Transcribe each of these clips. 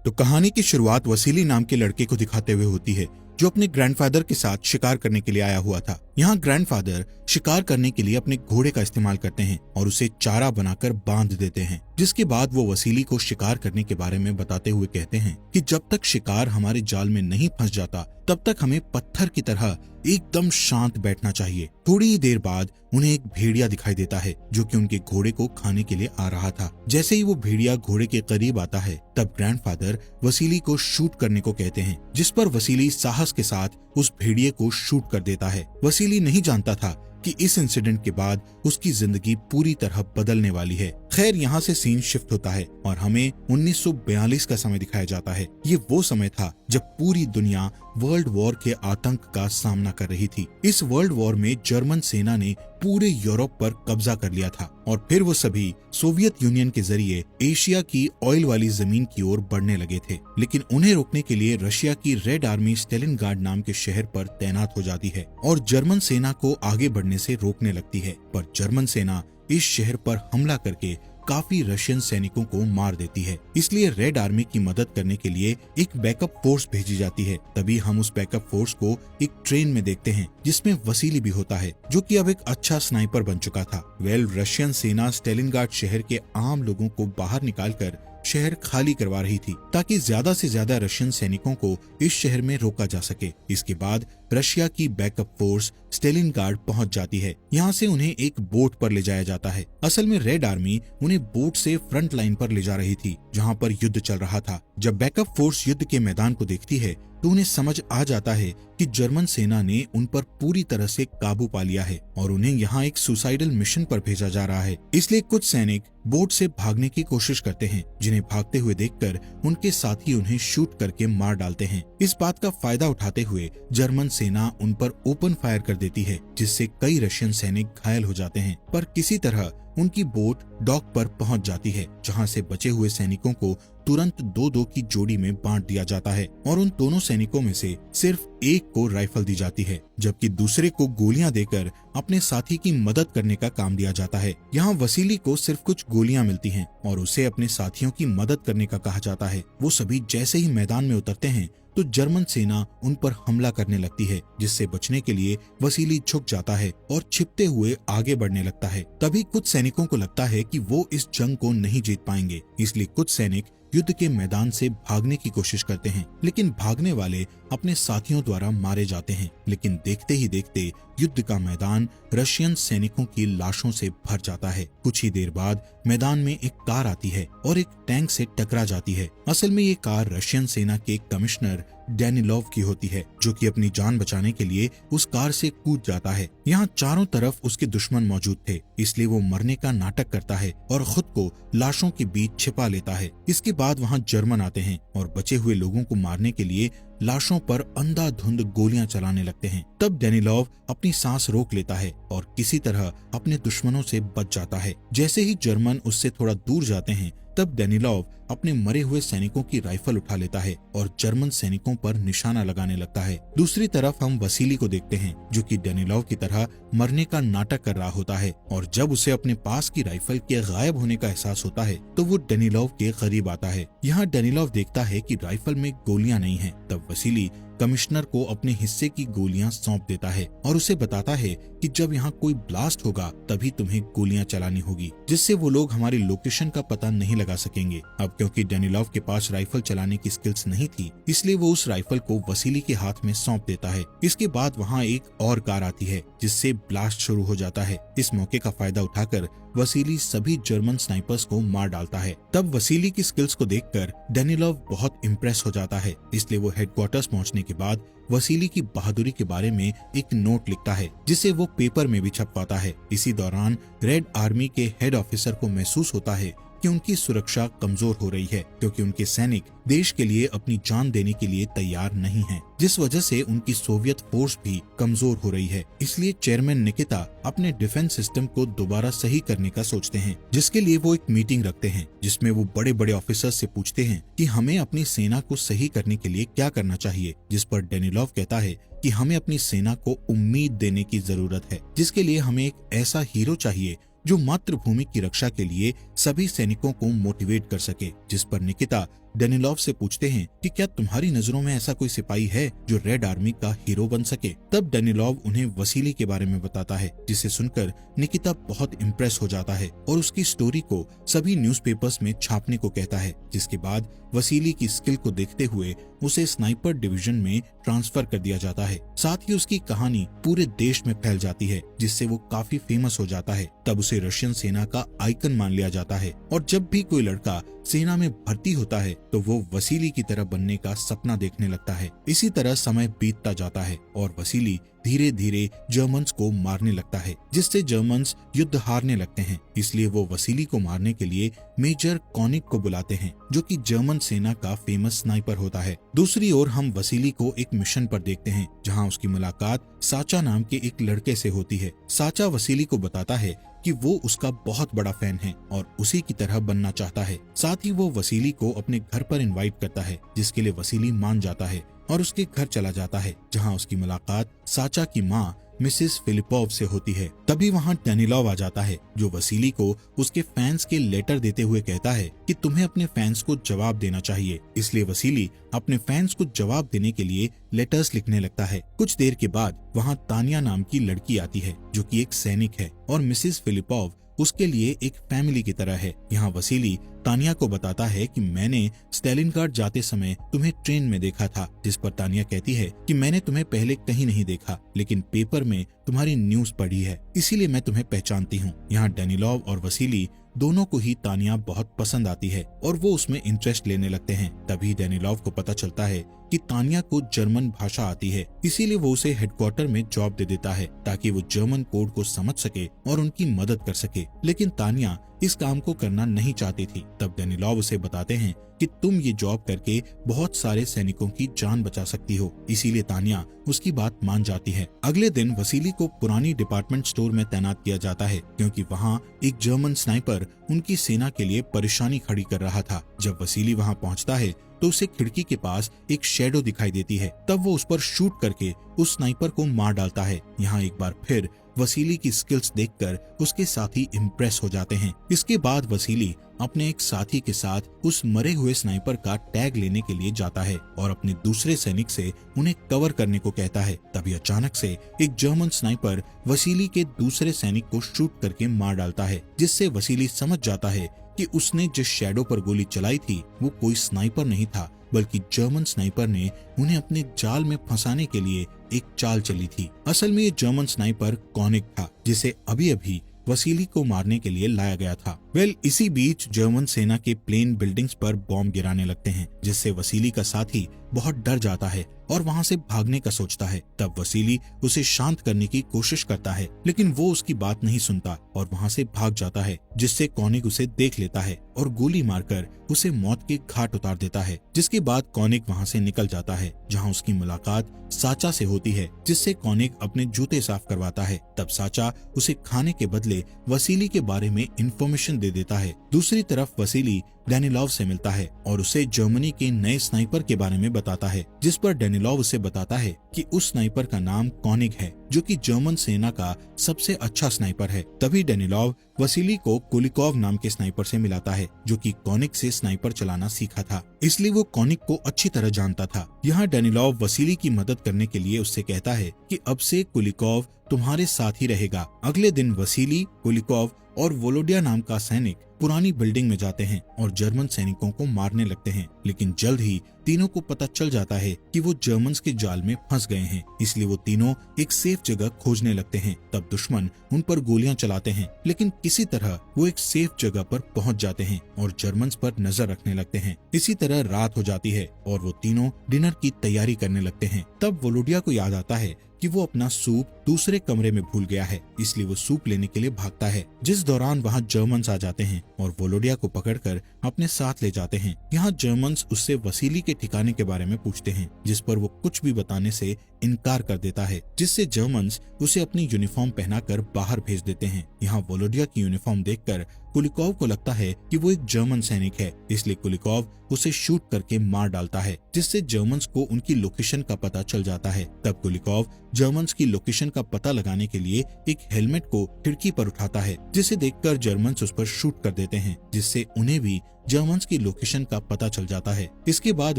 तो कहानी की शुरुआत वसीली नाम के लड़के को दिखाते हुए होती है, जो अपने ग्रैंडफादर के साथ शिकार करने के लिए आया हुआ था। यहाँ ग्रैंडफादर शिकार करने के लिए अपने घोड़े का इस्तेमाल करते हैं और उसे चारा बनाकर बांध देते हैं, जिसके बाद वो वसीली को शिकार करने के बारे में बताते हुए कहते हैं कि जब तक शिकार हमारे जाल में नहीं फंस जाता तब तक हमें पत्थर की तरह एकदम शांत बैठना चाहिए। थोड़ी ही देर बाद उन्हें एक भेड़िया दिखाई देता है जो कि उनके घोड़े को खाने के लिए आ रहा था। जैसे ही वो भेड़िया घोड़े के करीब आता है तब ग्रैंडफादर वसीली को शूट करने को कहते हैं, जिस पर वसीली साहस के साथ उस भेड़िए को शूट कर देता है। वसीली नहीं जानता था कि इस इंसिडेंट के बाद उसकी जिंदगी पूरी तरह बदलने वाली है। खैर, यहाँ से सीन शिफ्ट होता है और हमें 1942 का समय दिखाया जाता है। ये वो समय था जब पूरी दुनिया वर्ल्ड वॉर के आतंक का सामना कर रही थी। इस वर्ल्ड वॉर में जर्मन सेना ने पूरे यूरोप पर कब्जा कर लिया था और फिर वो सभी सोवियत यूनियन के जरिए एशिया की ऑयल वाली जमीन की ओर बढ़ने लगे थे। लेकिन उन्हें रोकने के लिए रशिया की रेड आर्मी स्टेलिनग्राड नाम के शहर पर तैनात हो जाती है और जर्मन सेना को आगे बढ़ने से रोकने लगती है। पर जर्मन सेना इस शहर पर हमला करके काफी रशियन सैनिकों को मार देती है। इसलिए रेड आर्मी की मदद करने के लिए एक बैकअप फोर्स भेजी जाती है। तभी हम उस बैकअप फोर्स को एक ट्रेन में देखते हैं जिसमें वसीली भी होता है, जो कि अब एक अच्छा स्नाइपर बन चुका था। रशियन सेना स्टेलिनग्राड शहर के आम लोगों को बाहर निकालकर शहर खाली करवा रही थी ताकि ज्यादा से ज्यादा रशियन सैनिकों को इस शहर में रोका जा सके। इसके बाद रशिया की बैकअप फोर्स स्टेलिनग्राड पहुंच जाती है। यहाँ से उन्हें एक बोट पर ले जाया जाता है। असल में रेड आर्मी उन्हें बोट से फ्रंट लाइन पर ले जा रही थी जहाँ पर युद्ध चल रहा था। जब बैकअप फोर्स युद्ध के मैदान को देखती है तो उन्हें समझ आ जाता है कि जर्मन सेना ने उन पर पूरी तरह से काबू पा लिया है और उन्हें यहाँ एक सुसाइडल मिशन पर भेजा जा रहा है। इसलिए कुछ सैनिक बोट से भागने की कोशिश करते हैं, जिन्हें भागते हुए देखकर उनके साथी उन्हें शूट करके मार डालते हैं। इस बात का फायदा उठाते हुए जर्मन सेना उन पर ओपन फायर कर देती है, जिससे कई रशियन सैनिक घायल हो जाते हैं। पर किसी तरह उनकी बोट डॉक पर पहुंच जाती है, जहां से बचे हुए सैनिकों को तुरंत दो की जोड़ी में बांट दिया जाता है और उन दोनों सैनिकों में से सिर्फ एक को राइफल दी जाती है, जबकि दूसरे को गोलियां देकर अपने साथी की मदद करने का काम दिया जाता है। यहाँ वसीली को सिर्फ कुछ गोलियां मिलती हैं और उसे अपने साथियों की मदद करने का कहा जाता है। वो सभी जैसे ही मैदान में उतरते हैं तो जर्मन सेना उन पर हमला करने लगती है, जिससे बचने के लिए वसीली झुक जाता है और छिपते हुए आगे बढ़ने लगता है। तभी कुछ सैनिकों को लगता है कि वो इस जंग को नहीं जीत पाएंगे, इसलिए कुछ सैनिक युद्ध के मैदान से भागने की कोशिश करते हैं, लेकिन भागने वाले अपने साथियों द्वारा मारे जाते हैं। लेकिन देखते ही देखते युद्ध का मैदान रशियन सैनिकों की लाशों से भर जाता है। कुछ ही देर बाद मैदान में एक कार आती है और एक टैंक से टकरा जाती है। असल में ये कार रशियन सेना के कमिश्नर डैनिलोव की होती है, जो कि अपनी जान बचाने के लिए उस कार से कूद जाता है। यहाँ चारों तरफ उसके दुश्मन मौजूद थे, इसलिए वो मरने का नाटक करता है और खुद को लाशों के बीच छिपा लेता है। इसके बाद वहाँ जर्मन आते हैं और बचे हुए लोगों को मारने के लिए लाशों पर अंधाधुंध गोलियां चलाने लगते हैं। तब डैनिलोव अपनी सांस रोक लेता है और किसी तरह अपने दुश्मनों से बच जाता है। जैसे ही जर्मन उससे थोड़ा दूर जाते हैं तब डैनिलोव अपने मरे हुए सैनिकों की राइफल उठा लेता है और जर्मन सैनिकों पर निशाना लगाने लगता है। दूसरी तरफ हम वसीली को देखते हैं, जो कि डैनिलोव की तरह मरने का नाटक कर रहा होता है और जब उसे अपने पास की राइफल के गायब होने का एहसास होता है तो वो डैनिलोव के करीब आता है। यहाँ डैनिलोव देखता है कि राइफल में गोलियां नहीं है। तब वसीली कमिश्नर को अपने हिस्से की गोलियां सौंप देता है और उसे बताता है कि जब यहाँ कोई ब्लास्ट होगा तभी तुम्हें गोलियां चलानी होगी, जिससे वो लोग हमारी लोकेशन का पता नहीं लगा सकेंगे। अब क्योंकि डैनिलोव के पास राइफल चलाने की स्किल्स नहीं थी, इसलिए वो उस राइफल को वसीली के हाथ में सौंप देता है। इसके बाद वहाँ एक और कार आती है, जिससे ब्लास्ट शुरू हो जाता है। इस मौके का फायदा उठाकर वसीली सभी जर्मन स्नाइपर्स को मार डालता है। तब वसीली की स्किल्स को देखकर डैनिलोव बहुत इम्प्रेस हो जाता है, इसलिए वो हेडक्वार्टर्स पहुंचने के बाद वसीली की बहादुरी के बारे में एक नोट लिखता है, जिसे वो पेपर में भी छपवाता है। इसी दौरान रेड आर्मी के हेड ऑफिसर को महसूस होता है कि उनकी सुरक्षा कमजोर हो रही है, क्योंकि उनके सैनिक देश के लिए अपनी जान देने के लिए तैयार नहीं हैं, जिस वजह से उनकी सोवियत फोर्स भी कमजोर हो रही है। इसलिए चेयरमैन निकिता अपने डिफेंस सिस्टम को दोबारा सही करने का सोचते हैं, जिसके लिए वो एक मीटिंग रखते हैं, जिसमें वो बड़े बड़े ऑफिसर्स से पूछते हैं कि हमें अपनी सेना को सही करने के लिए क्या करना चाहिए। जिस पर डैनिलोव कहता है कि हमें अपनी सेना को उम्मीद देने की जरूरत है, जिसके लिए हमें एक ऐसा हीरो चाहिए जो मातृभूमि की रक्षा के लिए सभी सैनिकों को मोटिवेट कर सके। जिस पर निकिता डेनिलोव से पूछते हैं कि क्या तुम्हारी नजरों में ऐसा कोई सिपाही है जो रेड आर्मी का हीरो बन सके। तब डेनिलोव उन्हें वसीली के बारे में बताता है, जिसे सुनकर निकिता बहुत इम्प्रेस हो जाता है और उसकी स्टोरी को सभी न्यूज़पेपर्स में छापने को कहता है। जिसके बाद वसीली की स्किल को देखते हुए उसे स्नाइपर डिवीजन में ट्रांसफर कर दिया जाता है। साथ ही उसकी कहानी पूरे देश में फैल जाती है, जिससे वो काफी फेमस हो जाता है। तब उसे रशियन सेना का आइकन मान लिया जाता है और जब भी कोई लड़का सेना में भर्ती होता है तो वो वसीली की तरह बनने का सपना देखने लगता है। इसी तरह समय बीतता जाता है और वसीली धीरे धीरे जर्मन्स को मारने लगता है, जिससे जर्मन्स युद्ध हारने लगते हैं। इसलिए वो वसीली को मारने के लिए मेजर कॉनिक को बुलाते हैं, जो कि जर्मन सेना का फेमस स्नाइपर होता है। दूसरी ओर हम वसीली को एक मिशन पर देखते हैं, जहां उसकी मुलाकात साचा नाम के एक लड़के से होती है। साचा वसीली को बताता है कि वो उसका बहुत बड़ा फैन है और उसी की तरह बनना चाहता है। साथ ही वो वसीली को अपने घर पर इनवाइट करता है, जिसके लिए वसीली मान जाता है और उसके घर चला जाता है, जहां उसकी मुलाकात साचा की माँ मिसेस फिलिपोव से होती है। तभी वहां डेनिलोव आ जाता है, जो वसीली को उसके फैंस के लेटर देते हुए कहता है कि तुम्हें अपने फैंस को जवाब देना चाहिए। इसलिए वसीली अपने फैंस को जवाब देने के लिए लेटर्स लिखने लगता है। कुछ देर के बाद वहां तानिया नाम की लड़की आती है, जो कि एक सैनिक है और मिसेस फिलिपोव उसके लिए एक फैमिली की तरह है। यहाँ वसीली तानिया को बताता है कि मैंने स्टेलिनग्राड जाते समय तुम्हें ट्रेन में देखा था, जिस पर तानिया कहती है कि मैंने तुम्हें पहले कहीं नहीं देखा, लेकिन पेपर में तुम्हारी न्यूज पढ़ी है, इसीलिए मैं तुम्हें पहचानती हूँ। यहाँ डेनिलोव और वसीली दोनों को ही तानिया बहुत पसंद आती है और वो उसमें इंटरेस्ट लेने लगते हैं। तभी डेनिलोव को पता चलता है कि तानिया को जर्मन भाषा आती है, इसीलिए वो उसे हेडक्वार्टर में जॉब दे देता है ताकि वो जर्मन कोड को समझ सके और उनकी मदद कर सके। लेकिन तानिया इस काम को करना नहीं चाहती थी। तब डेनिलोव उसे बताते हैं कि तुम ये जॉब करके बहुत सारे सैनिकों की जान बचा सकती हो, इसीलिए तानिया उसकी बात मान जाती है। अगले दिन वसीली को पुरानी डिपार्टमेंट स्टोर में तैनात किया जाता है, क्योंकि वहाँ एक जर्मन स्नाइपर उनकी सेना के लिए परेशानी खड़ी कर रहा था। जब वसीली वहाँ पहुँचता है तो उसे खिड़की के पास एक शैडो दिखाई देती है। तब वो उस पर शूट करके उस स्नाइपर को मार डालता है। यहाँ एक बार फिर वसीली की स्किल्स देखकर उसके साथी इम्प्रेस हो जाते हैं। इसके बाद वसीली अपने एक साथी के साथ उस मरे हुए स्नाइपर का टैग लेने के लिए जाता है और अपने दूसरे सैनिक से उन्हें कवर करने को कहता है। तभी अचानक से एक जर्मन स्नाइपर वसीली के दूसरे सैनिक को शूट करके मार डालता है, जिससे वसीली समझ जाता है कि उसने जिस शैडो पर गोली चलाई थी वो कोई स्नाइपर नहीं था, बल्कि जर्मन स्नाइपर ने उन्हें अपने जाल में फंसाने के लिए एक चाल चली थी। असल में ये जर्मन स्नाइपर कॉनिक था, जिसे अभी अभी वसीली को मारने के लिए लाया गया था। इसी बीच जर्मन सेना के प्लेन बिल्डिंग्स पर बॉम्ब गिराने लगते हैं, जिससे वसीली का साथी बहुत डर जाता है और वहाँ से भागने का सोचता है। तब वसीली उसे शांत करने की कोशिश करता है, लेकिन वो उसकी बात नहीं सुनता और वहाँ से भाग जाता है, जिससे कॉनिक उसे देख लेता है और गोली मारकर उसे मौत के घाट उतार देता है। जिसके बाद कॉनिक वहाँ से निकल जाता है, जहाँ उसकी मुलाकात साचा से होती है, जिससे कॉनिक अपने जूते साफ करवाता है। तब साचा उसे खाने के बदले वसीली के बारे में इंफॉर्मेशन दे देता है। दूसरी तरफ वसीली डेनिलोव से मिलता है और उसे जर्मनी के नए स्नाइपर के बारे में बताता है, जिस पर डेनिलोव उसे बताता है कि उस स्नाइपर का नाम कॉनिक है, जो कि जर्मन सेना का सबसे अच्छा स्नाइपर है। तभी डेनिलोव वसीली को कुलिकोव नाम के स्नाइपर से मिलाता है, जो कि कॉनिक से स्नाइपर चलाना सीखा था, इसलिए वो कॉनिक को अच्छी तरह जानता था। यहाँ डेनिलोव वसीली की मदद करने के लिए उससे कहता है कि अब से कुलिकोव तुम्हारे साथ ही रहेगा। अगले दिन वसीली, कुलिकोव और वोलोडिया नाम का सैनिक पुरानी बिल्डिंग में जाते हैं और जर्मन सैनिकों को मारने लगते हैं, लेकिन जल्द ही तीनों को पता चल जाता है कि वो जर्मन्स के जाल में फंस गए हैं, इसलिए वो तीनों एक सेफ जगह खोजने लगते हैं। तब दुश्मन उन पर गोलियां चलाते हैं, लेकिन किसी तरह वो एक सेफ जगह पर पहुंच जाते हैं और जर्मन्स पर नजर रखने लगते हैं। इसी तरह रात हो जाती है और वो तीनों डिनर की तैयारी करने लगते हैं। तब वोलोडिया को याद आता है कि वो अपना सूप दूसरे कमरे में भूल गया है, इसलिए वो सूप लेने के लिए भागता है, जिस दौरान वहाँ जर्मन्स आ जाते हैं और वोलोडिया को पकड़कर अपने साथ ले जाते हैं। यहाँ जर्मन्स उससे वसीली के ठिकाने के बारे में पूछते हैं, जिस पर वो कुछ भी बताने से इनकार कर देता है, जिससे जर्मन्स उसे अपनी यूनिफॉर्म पहनाकर बाहर भेज देते हैं। यहाँ वोलोडिया की यूनिफॉर्म देखकर कुलिकोव को लगता है कि वो एक जर्मन सैनिक है, इसलिए कुलिकोव उसे शूट करके मार डालता है, जिससे जर्मन्स को उनकी लोकेशन का पता चल जाता है। तब कुलिकोव जर्मन्स की लोकेशन का पता लगाने के लिए एक हेलमेट को खिड़की पर उठाता है, जिसे देखकर जर्मन्स उस पर शूट कर देते हैं, जिससे उन्हें भी जर्मन्स की लोकेशन का पता चल जाता है। इसके बाद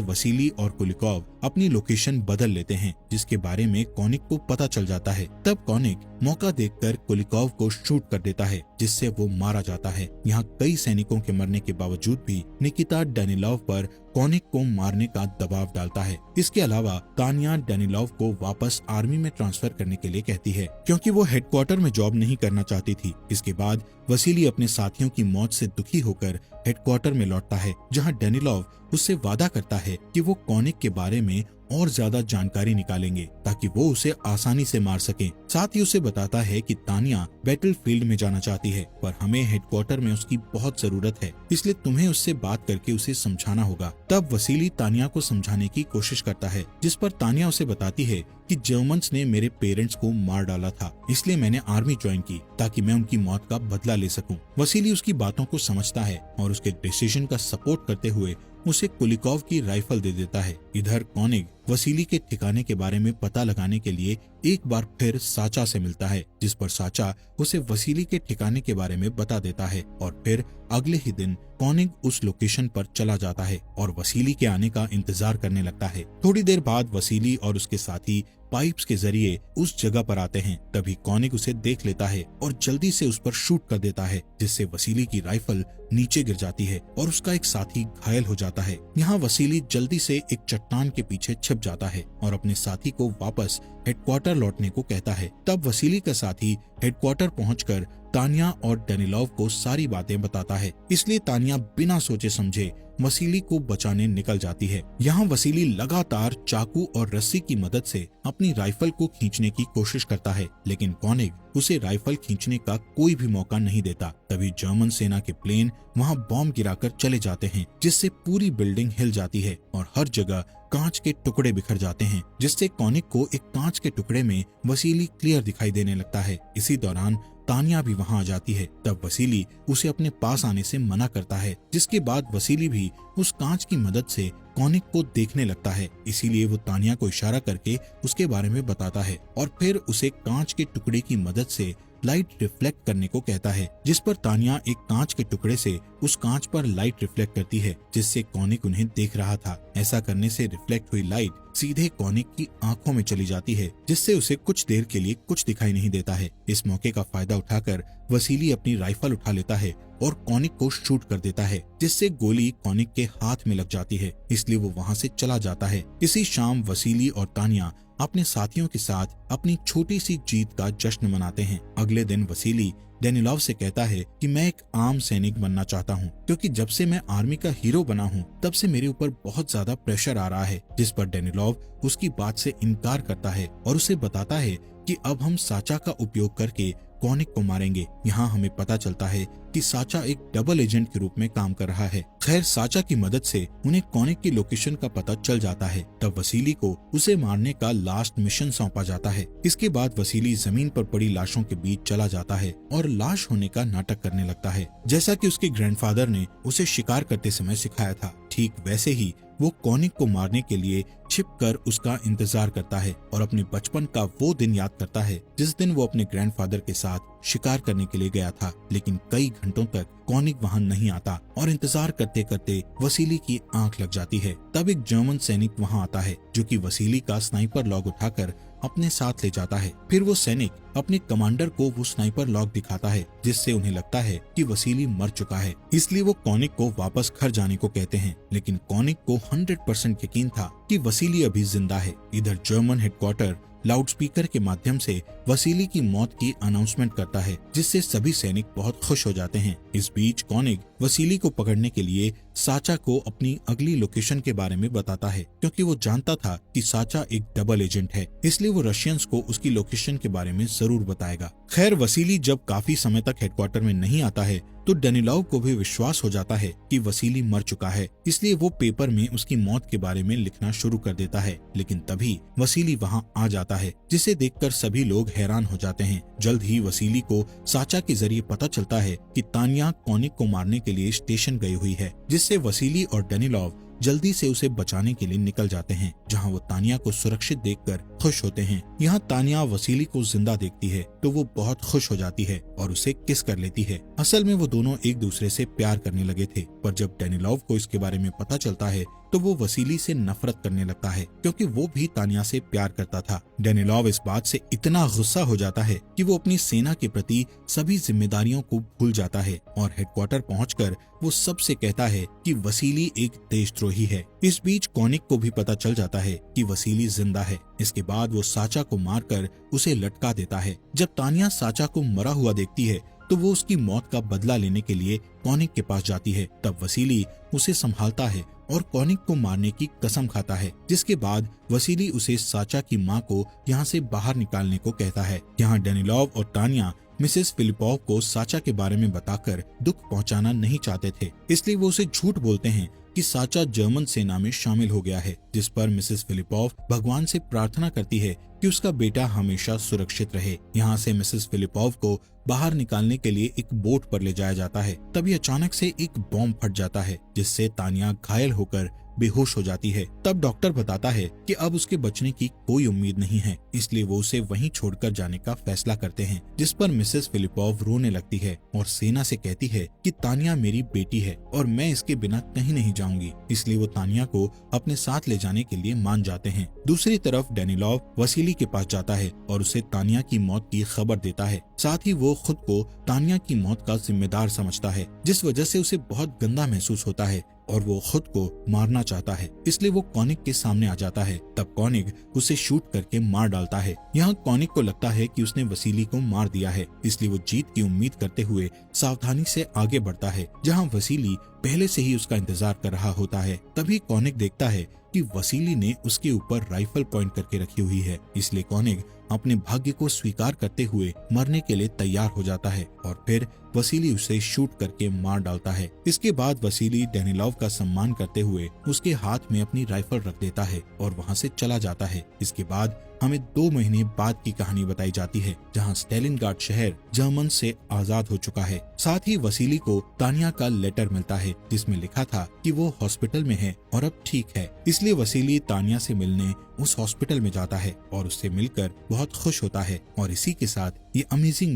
वसीली और कुलिकोव अपनी लोकेशन बदल लेते हैं, जिसके बारे में कॉनिक को पता चल जाता है। तब कॉनिक मौका देखकर कुलिकोव को शूट कर देता है, जिससे वो मारा जाता है। यहाँ कई सैनिकों के मरने के बावजूद भी निकिता डेनिलोव पर कॉनिक को मारने का दबाव डालता है। इसके अलावा तानिया डेनिलोव को वापस आर्मी में ट्रांसफर करने के लिए कहती है, क्योंकि वो हेडक्वार्टर में जॉब नहीं करना चाहती थी। इसके बाद वसीली अपने साथियों की मौत से दुखी होकर हेडक्वार्टर में लौटता है, जहां डेनिलोव उससे वादा करता है कि वो कॉनिक के बारे में और ज्यादा जानकारी निकालेंगे ताकि वो उसे आसानी से मार सके। साथ ही उसे बताता है कि तानिया बैटलफील्ड में जाना चाहती है, पर हमें हेडक्वार्टर में उसकी बहुत जरूरत है, इसलिए तुम्हें उससे बात करके उसे समझाना होगा। तब वसीली तानिया को समझाने की कोशिश करता है, जिस पर तानिया उसे बताती है कि जर्मन्स ने मेरे पेरेंट्स को मार डाला था, इसलिए मैंने आर्मी ज्वाइन की ताकि मैं उनकी मौत का बदला ले सकूं। वसीली उसकी बातों को समझता है और उसके डिसीजन का सपोर्ट करते हुए उसे कुलिकोव की राइफल दे देता है। इधर कॉनिक वसीली के ठिकाने के बारे में पता लगाने के लिए एक बार फिर साचा से मिलता है, जिस पर साचा उसे वसीली के ठिकाने के बारे में बता देता है और फिर अगले ही दिन कॉनिक उस लोकेशन पर चला जाता है और वसीली के आने का इंतजार करने लगता है। थोड़ी देर बाद वसीली और उसके साथी पाइप्स के जरिए उस जगह पर आते हैं। तभी कॉनिक उसे देख लेता है और जल्दी से उस पर शूट कर देता है, जिससे वसीली की राइफल नीचे गिर जाती है और उसका एक साथी घायल हो जाता है। यहाँ वसीली जल्दी से एक चट्टान के पीछे छिप जाता है और अपने साथी को वापस हेडक्वार्टर लौटने को कहता है। तब वसीली का साथी हेडक्वार्टर पहुंचकर तानिया और डेनिलोव को सारी बातें बताता है, इसलिए तानिया बिना सोचे समझे वसीली को बचाने निकल जाती है। यहाँ वसीली लगातार चाकू और रस्सी की मदद से अपनी राइफल को खींचने की कोशिश करता है, लेकिन कॉनिक उसे राइफल खींचने का कोई भी मौका नहीं देता। तभी जर्मन सेना के प्लेन वहाँ बॉम्ब गिराकर चले जाते हैं, जिससे पूरी बिल्डिंग हिल जाती है और हर जगह कांच के टुकड़े बिखर जाते हैं, जिससे कॉनिक को एक कांच के टुकड़े में वसीली क्लियर दिखाई देने लगता है। इसी दौरान तानिया भी वहां आ जाती है। तब वसीली उसे अपने पास आने से मना करता है, जिसके बाद वसीली भी उस कांच की मदद से कॉनिक को देखने लगता है। इसीलिए वो तानिया को इशारा करके उसके बारे में बताता है और फिर उसे कांच के टुकड़े की मदद से लाइट रिफ्लेक्ट करने को कहता है, जिस पर तानिया एक कांच के टुकड़े से उस कांच पर लाइट रिफ्लेक्ट करती है, जिससे कॉनिक उन्हें देख रहा था। ऐसा करने से रिफ्लेक्ट हुई लाइट सीधे कॉनिक की आंखों में चली जाती है, जिससे उसे कुछ देर के लिए कुछ दिखाई नहीं देता है। इस मौके का फायदा उठाकर वसीली अपनी राइफल उठा लेता है और कॉनिक को शूट कर देता है, जिससे गोली कॉनिक के हाथ में लग जाती है, इसलिए वो वहाँ से चला जाता है। इसी शाम वसीली और तानिया अपने साथियों के साथ अपनी छोटी सी जीत का जश्न मनाते हैं। अगले दिन वसीली डेनिलोव से कहता है कि मैं एक आम सैनिक बनना चाहता हूँ, क्योंकि जब से मैं आर्मी का हीरो बना हूँ तब से मेरे ऊपर बहुत ज्यादा प्रेशर आ रहा है। जिस पर डेनिलोव उसकी बात से इनकार करता है और उसे बताता है कि अब हम साचा का उपयोग करके कॉनिक को मारेंगे। यहाँ हमें पता चलता है कि साचा एक डबल एजेंट के रूप में काम कर रहा है। खैर, साचा की मदद से उन्हें कॉनिक की लोकेशन का पता चल जाता है। तब वसीली को उसे मारने का लास्ट मिशन सौंपा जाता है। इसके बाद वसीली जमीन पर पड़ी लाशों के बीच चला जाता है और लाश होने का नाटक करने लगता है, जैसा कि उसके ग्रैंडफादर ने उसे शिकार करते समय सिखाया था। ठीक वैसे ही वो कॉनिक को मारने के लिए छिपकर उसका इंतजार करता है और अपने बचपन का वो दिन याद करता है जिस दिन वो अपने ग्रैंडफादर के साथ शिकार करने के लिए गया था। लेकिन कई घंटों तक कॉनिक वहां नहीं आता और इंतजार करते करते वसीली की आंख लग जाती है। तब एक जर्मन सैनिक वहां आता है, जो कि वसीली का स्नाइपर लॉग उठाकर अपने साथ ले जाता है। फिर वो सैनिक अपने कमांडर को वो स्नाइपर लॉग दिखाता है, जिससे उन्हें लगता है कि वसीली मर चुका है, इसलिए वो कॉनिक को वापस घर जाने को कहते हैं। लेकिन कॉनिक को 100% यकीन था कि वसीली अभी जिंदा है। इधर जर्मन हेडक्वार्टर लाउडस्पीकर के माध्यम से वसीली की मौत की अनाउंसमेंट करता है, जिससे सभी सैनिक बहुत खुश हो जाते हैं। इस बीच कॉनिक वसीली को पकड़ने के लिए साचा को अपनी अगली लोकेशन के बारे में बताता है, क्योंकि वो जानता था कि साचा एक डबल एजेंट है, इसलिए वो रशियंस को उसकी लोकेशन के बारे में जरूर बताएगा। खैर, वसीली जब काफी समय तक हेडक्वार्टर में नहीं आता है तो डेनिलोव को भी विश्वास हो जाता है कि वसीली मर चुका है, इसलिए वो पेपर में उसकी मौत के बारे में लिखना शुरू कर देता है। लेकिन तभी वसीली वहां आ जाता है, जिसे देखकर सभी लोग हैरान हो जाते हैं। जल्द ही वसीली को साचा के जरिए पता चलता है कि तानिया कॉनिक को मारने के लिए स्टेशन गई हुई है, जिससे वसीली और डेनिलोव जल्दी से उसे बचाने के लिए निकल जाते हैं, जहाँ वो तानिया को सुरक्षित देखकर खुश होते हैं। यहाँ तानिया वसीली को जिंदा देखती है तो वो बहुत खुश हो जाती है और उसे किस कर लेती है। असल में वो दोनों एक दूसरे से प्यार करने लगे थे, पर जब डेनिलोव को इसके बारे में पता चलता है तो वो वसीली से नफरत करने लगता है, क्योंकि वो भी तानिया से प्यार करता था। डेनिलोव इस बात से इतना गुस्सा हो जाता है कि वो अपनी सेना के प्रति सभी जिम्मेदारियों को भूल जाता है और हेडक्वार्टर पहुंचकर वो सबसे कहता है कि वसीली एक देशद्रोही है। इस बीच कॉनिक को भी पता चल जाता है कि वसीली जिंदा है। इसके बाद वो साचा को मारकर उसे लटका देता है। जब तानिया साचा को मरा हुआ देखती है तो वो उसकी मौत का बदला लेने के लिए कॉनिक के पास जाती है। तब वसीली उसे संभालता है और कॉनिक को मारने की कसम खाता है, जिसके बाद वसीली उसे साचा की मां को यहाँ से बाहर निकालने को कहता है। यहाँ डेनिलोव और तानिया मिसेस फिलिपोव को साचा के बारे में बताकर दुख पहुंचाना नहीं चाहते थे, इसलिए वो उसे झूठ बोलते हैं कि साचा जर्मन सेना में शामिल हो गया है, जिस पर मिसेस फिलिपोव भगवान से प्रार्थना करती है कि उसका बेटा हमेशा सुरक्षित रहे। यहाँ से मिसेस फिलिपोव को बाहर निकालने के लिए एक बोट पर ले जाया जाता है। तभी अचानक से एक बॉम्ब फट जाता है, जिससे तानिया घायल होकर बेहोश हो जाती है। तब डॉक्टर बताता है कि अब उसके बचने की कोई उम्मीद नहीं है, इसलिए वो उसे वहीं छोड़कर जाने का फैसला करते हैं, जिस पर मिसेस फिलिपोव रोने लगती है और सेना से कहती है कि तानिया मेरी बेटी है और मैं इसके बिना कहीं नहीं जाऊंगी। इसलिए वो तानिया को अपने साथ ले जाने के लिए मान जाते हैं। दूसरी तरफ डेनिलोव वसीली के पास जाता है और उसे तानिया की मौत की खबर देता है। साथ ही वो खुद को तानिया की मौत का जिम्मेदार समझता है, जिस वजह से उसे बहुत गंदा महसूस होता है और वो खुद को मारना चाहता है। इसलिए वो कॉनिक के सामने आ जाता है। तब कॉनिक उसे शूट करके मार डालता है। यहाँ कॉनिक को लगता है कि उसने वसीली को मार दिया है, इसलिए वो जीत की उम्मीद करते हुए सावधानी से आगे बढ़ता है, जहाँ वसीली पहले से ही उसका इंतजार कर रहा होता है। तभी कॉनिक देखता है कि वसीली ने उसके ऊपर राइफल पॉइंट करके रखी हुई है, इसलिए कॉनिक अपने भाग्य को स्वीकार करते हुए मरने के लिए तैयार हो जाता है और फिर वसीली उसे शूट करके मार डालता है। इसके बाद वसीली डेनिलोव का सम्मान करते हुए उसके हाथ में अपनी राइफल रख देता है और वहाँ से चला जाता है। इसके बाद हमें 2 महीने बाद की कहानी बताई जाती है, जहाँ स्टेलिनग्राड शहर जर्मन से आजाद हो चुका है। साथ ही वसीली को तानिया का लेटर मिलता है, जिसमें लिखा था कि वो हॉस्पिटल में है और अब ठीक है। इसलिए वसीली तानिया से मिलने उस हॉस्पिटल में जाता है और उससे मिलकर बहुत खुश होता है। और इसी के साथ ये अमेजिंग